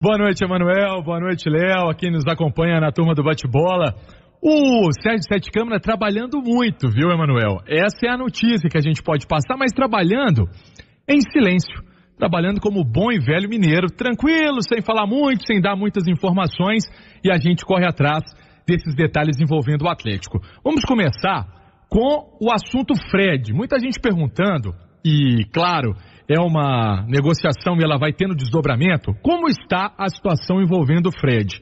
Boa noite, Emanuel. Boa noite, Léo. Aqui nos acompanha na turma do Bate-Bola. O Sérgio Sete Câmara trabalhando muito, viu, Emanuel? Essa é a notícia que a gente pode passar, mas trabalhando em silêncio. Trabalhando como bom e velho mineiro, tranquilo, sem falar muito, sem dar muitas informações, e a gente corre atrás desses detalhes envolvendo o Atlético. Vamos começar com o assunto Fred. Muita gente perguntando, e claro, é uma negociação e ela vai tendo desdobramento, como está a situação envolvendo o Fred?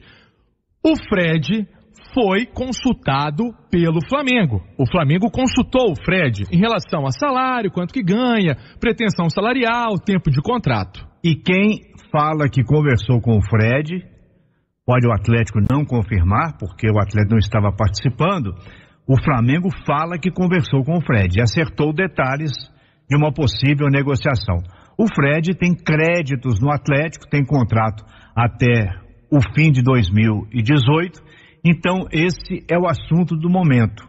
O Fred foi consultado pelo Flamengo. O Flamengo consultou o Fred em relação a salário, quanto que ganha, pretensão salarial, tempo de contrato. E quem fala que conversou com o Fred, pode o Atlético não confirmar, porque o Atlético não estava participando, o Flamengo fala que conversou com o Fred e acertou detalhes de uma possível negociação. O Fred tem créditos no Atlético, tem contrato até o fim de 2018, então esse é o assunto do momento.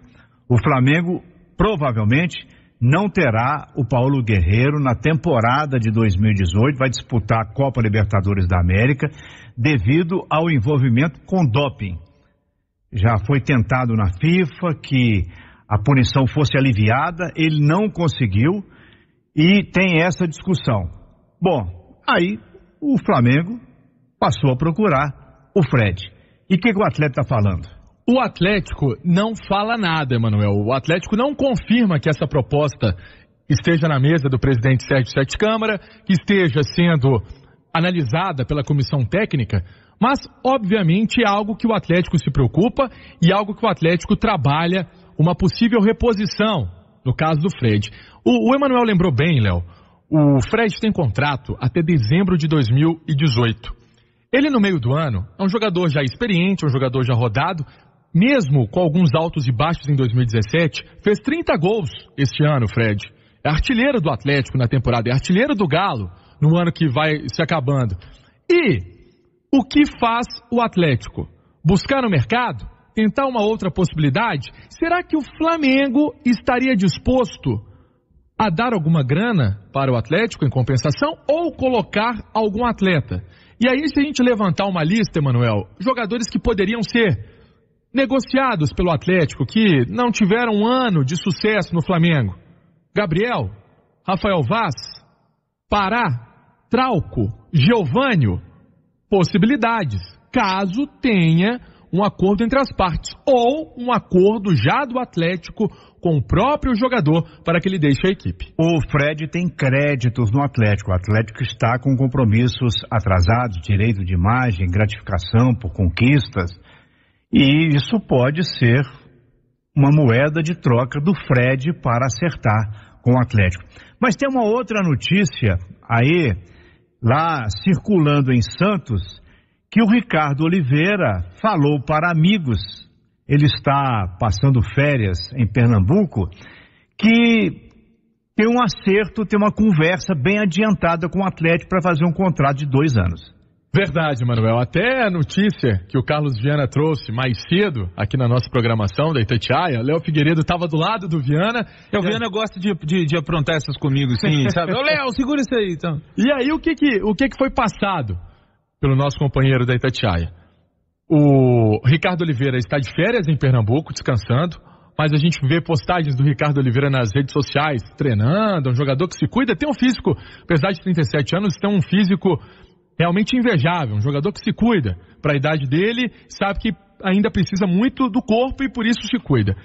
O Flamengo provavelmente não terá o Paulo Guerreiro na temporada de 2018, vai disputar a Copa Libertadores da América devido ao envolvimento com doping. Já foi tentado na FIFA que a punição fosse aliviada, ele não conseguiu e tem essa discussão. Bom, aí o Flamengo passou a procurar o Fred. E o que o Atlético está falando? O Atlético não fala nada, Emanuel. O Atlético não confirma que essa proposta esteja na mesa do presidente Sérgio Sete Câmara, que esteja sendo analisada pela comissão técnica, mas, obviamente, é algo que o Atlético se preocupa e algo que o Atlético trabalha uma possível reposição, no caso do Fred. O Emanuel lembrou bem, Léo, o Fred tem contrato até dezembro de 2018. Ele, no meio do ano, é um jogador já experiente, um jogador já rodado, mesmo com alguns altos e baixos em 2017, fez 30 gols este ano, Fred. É artilheiro do Atlético na temporada, é artilheiro do Galo no ano que vai se acabando. E o que faz o Atlético? Buscar no mercado? Tentar uma outra possibilidade? Será que o Flamengo estaria disposto a dar alguma grana para o Atlético em compensação ou colocar algum atleta? E aí, se a gente levantar uma lista, Emanuel, jogadores que poderiam ser negociados pelo Atlético, que não tiveram um ano de sucesso no Flamengo. Gabriel, Rafael Vaz, Pará, Trauco, Geovânio, possibilidades, caso tenha um acordo entre as partes, ou um acordo já do Atlético com o próprio jogador para que ele deixe a equipe. O Fred tem créditos no Atlético. O Atlético está com compromissos atrasados, direito de imagem, gratificação por conquistas, e isso pode ser uma moeda de troca do Fred para acertar com o Atlético. Mas tem uma outra notícia aí, lá circulando em Santos, que o Ricardo Oliveira falou para amigos, ele está passando férias em Pernambuco, que tem um acerto, tem uma conversa bem adiantada com o Atlético para fazer um contrato de 2 anos. Verdade, Manuel. Até a notícia que o Carlos Viana trouxe mais cedo aqui na nossa programação da Itatiaia, Léo Figueiredo estava do lado do Viana. O Viana gosta de aprontar essas comigo, sim, sabe? Ô, Léo, segura isso aí, então. E aí, o que foi passado pelo nosso companheiro da Itatiaia? O Ricardo Oliveira está de férias em Pernambuco, descansando, mas a gente vê postagens do Ricardo Oliveira nas redes sociais, treinando, é um jogador que se cuida, tem um físico, apesar de 37 anos, tem um físico realmente invejável, um jogador que se cuida para a idade dele, sabe que ainda precisa muito do corpo e por isso se cuida.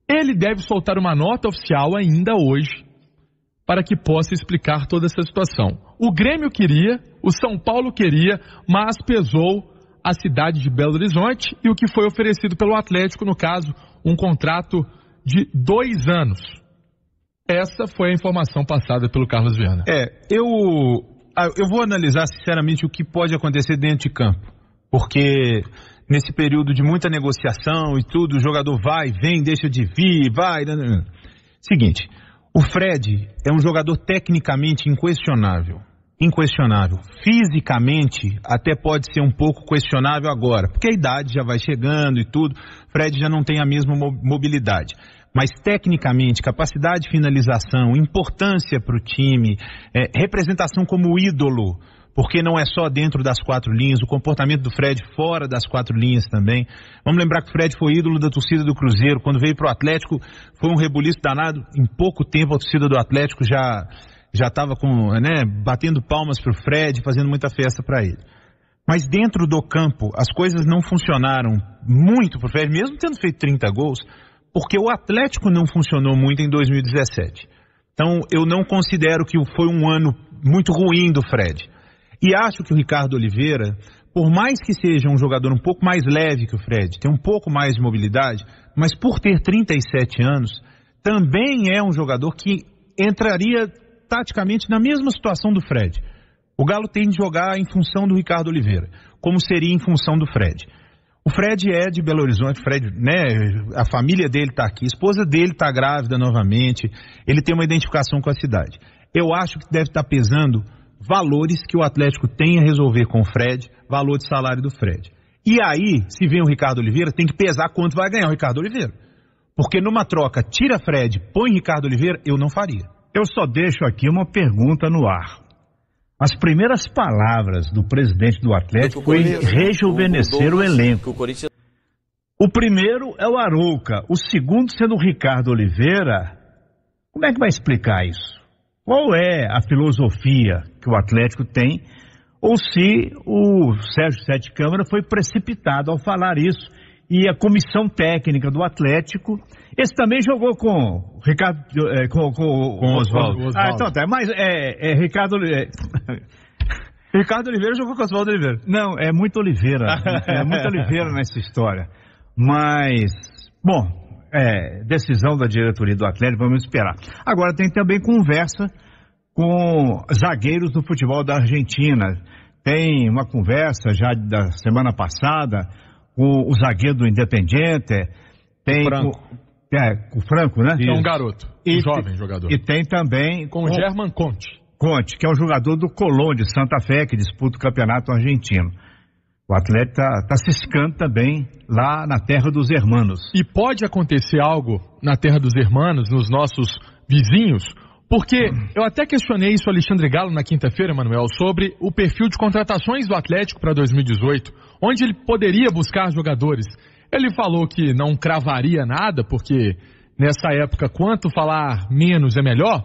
Ele deve soltar uma nota oficial ainda hoje para que possa explicar toda essa situação. O Grêmio queria, o São Paulo queria, mas pesou a cidade de Belo Horizonte e o que foi oferecido pelo Atlético, no caso, um contrato de 2 anos. Essa foi a informação passada pelo Carlos Viana. Eu vou analisar sinceramente o que pode acontecer dentro de campo, porque nesse período de muita negociação e tudo, o jogador vai, vem, deixa de vir, vai... Seguinte, o Fred é um jogador tecnicamente inquestionável. Fisicamente até pode ser um pouco questionável agora, porque a idade já vai chegando e tudo, Fred já não tem a mesma mobilidade. Mas tecnicamente, capacidade de finalização, importância para o time, representação como ídolo porque não é só dentro das 4 linhas, o comportamento do Fred fora das 4 linhas também. Vamos lembrar que o Fred foi ídolo da torcida do Cruzeiro, quando veio para o Atlético foi um rebuliço danado, em pouco tempo a torcida do Atlético já estava batendo palmas para o Fred, fazendo muita festa para ele. Mas dentro do campo, as coisas não funcionaram muito para o Fred, mesmo tendo feito 30 gols, porque o Atlético não funcionou muito em 2017. Então, eu não considero que foi um ano muito ruim do Fred. E acho que o Ricardo Oliveira, por mais que seja um jogador um pouco mais leve que o Fred, tem um pouco mais de mobilidade, mas por ter 37 anos, também é um jogador que entraria taticamente na mesma situação do Fred. O Galo tem de jogar em função do Ricardo Oliveira, como seria em função do Fred. O Fred é de Belo Horizonte, a família dele está aqui, a esposa dele está grávida novamente, ele tem uma identificação com a cidade. Eu acho que deve estar pesando valores que o Atlético tem a resolver com o Fred, valor de salário do Fred. E aí, se vem o Ricardo Oliveira, tem que pesar quanto vai ganhar o Ricardo Oliveira. Porque numa troca, tira Fred, põe Ricardo Oliveira, eu não faria. Eu só deixo aqui uma pergunta no ar. As primeiras palavras do presidente do Atlético foi rejuvenescer o elenco. O primeiro é o Arouca, o segundo sendo o Ricardo Oliveira. Como é que vai explicar isso? Qual é a filosofia que o Atlético tem? Ou se o Sérgio Sete Câmara foi precipitado ao falar isso e a comissão técnica do Atlético... Esse também jogou com Ricardo, com o Oswaldo. Ah, então tá, mas Ricardo... Ricardo Oliveira jogou com o Oswaldo Oliveira. Não, é muito Oliveira. É muito Oliveira nessa história. Mas, bom, decisão da diretoria do Atlético, vamos esperar. Agora tem também conversa com zagueiros do futebol da Argentina. Tem uma conversa já da semana passada com o zagueiro do Independiente. Tem com o Franco, né? É um garoto, um jovem jogador. E tem também com o German Conte. Conte, que é um jogador do Colón de Santa Fé, que disputa o campeonato argentino. O atleta tá ciscando também lá na terra dos hermanos. E pode acontecer algo na terra dos hermanos, nos nossos vizinhos, porque eu até questionei isso ao Alexandre Galo na quinta-feira, Manuel, sobre o perfil de contratações do Atlético para 2018, onde ele poderia buscar jogadores. Ele falou que não cravaria nada, porque nessa época quanto falar menos é melhor,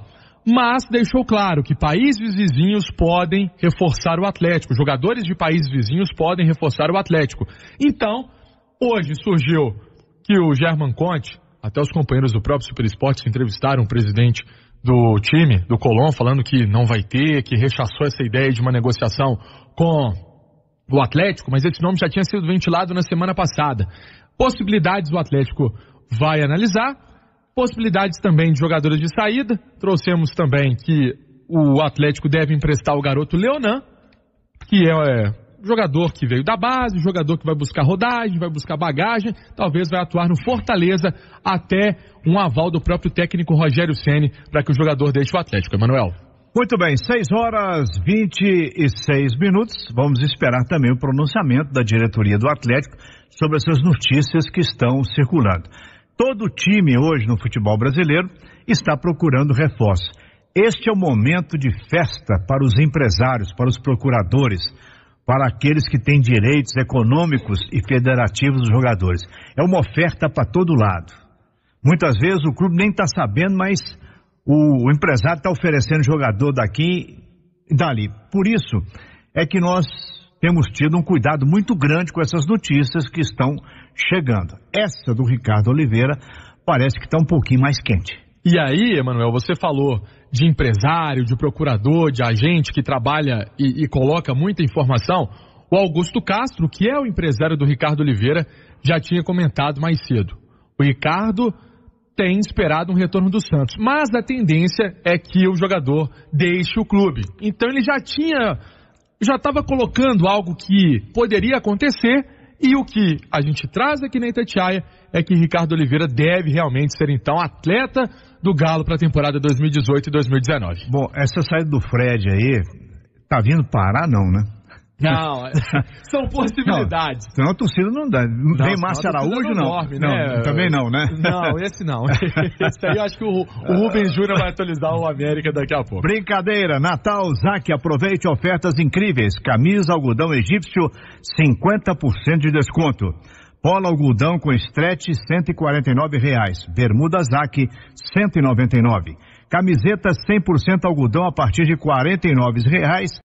mas deixou claro que países vizinhos podem reforçar o Atlético, jogadores de países vizinhos podem reforçar o Atlético. Então, hoje surgiu que o German Conte, até os companheiros do próprio Super Esporte entrevistaram o presidente do time, do Colón, falando que não vai ter, que rechaçou essa ideia de uma negociação com o Atlético, mas esse nome já tinha sido ventilado na semana passada. Possibilidades o Atlético vai analisar, possibilidades também de jogadores de saída. Trouxemos também que o Atlético deve emprestar o garoto Leonan, que é jogador que veio da base, jogador que vai buscar rodagem, vai buscar bagagem, talvez vai atuar no Fortaleza até um aval do próprio técnico Rogério Ceni para que o jogador deixe o Atlético. Emanuel. Muito bem, 6h26. Vamos esperar também o pronunciamento da diretoria do Atlético sobre essas notícias que estão circulando. Todo time hoje no futebol brasileiro está procurando reforço. Este é o momento de festa para os empresários, para os procuradores, para aqueles que têm direitos econômicos e federativos dos jogadores. É uma oferta para todo lado. Muitas vezes o clube nem está sabendo, mas o empresário está oferecendo jogador daqui e dali. Por isso é que nós temos tido um cuidado muito grande com essas notícias que estão chegando. Essa do Ricardo Oliveira parece que está um pouquinho mais quente. E aí, Emanuel, você falou de empresário, de procurador, de agente que trabalha e coloca muita informação. O Augusto Castro, que é o empresário do Ricardo Oliveira, já tinha comentado mais cedo. O Ricardo tem esperado um retorno do Santos, mas a tendência é que o jogador deixe o clube. Então ele já estava colocando algo que poderia acontecer, e o que a gente traz aqui na Itatiaia é que Ricardo Oliveira deve realmente ser então atleta do Galo para a temporada 2018 e 2019. Bom, essa saída do Fred aí, tá vindo parar não, né? Não, são possibilidades. Senão a torcida não dá. Vem Márcio Araújo, não. Dorme, né? Não, também não, né? Não, esse não. Esse aí eu acho que o Rubens Júnior vai atualizar o América daqui a pouco. Brincadeira, Natal Zac, aproveite ofertas incríveis. Camisa algodão egípcio, 50% de desconto. Polo algodão com stretch, R$149. Bermuda Zac, R$199. Camiseta 100% algodão a partir de R$49.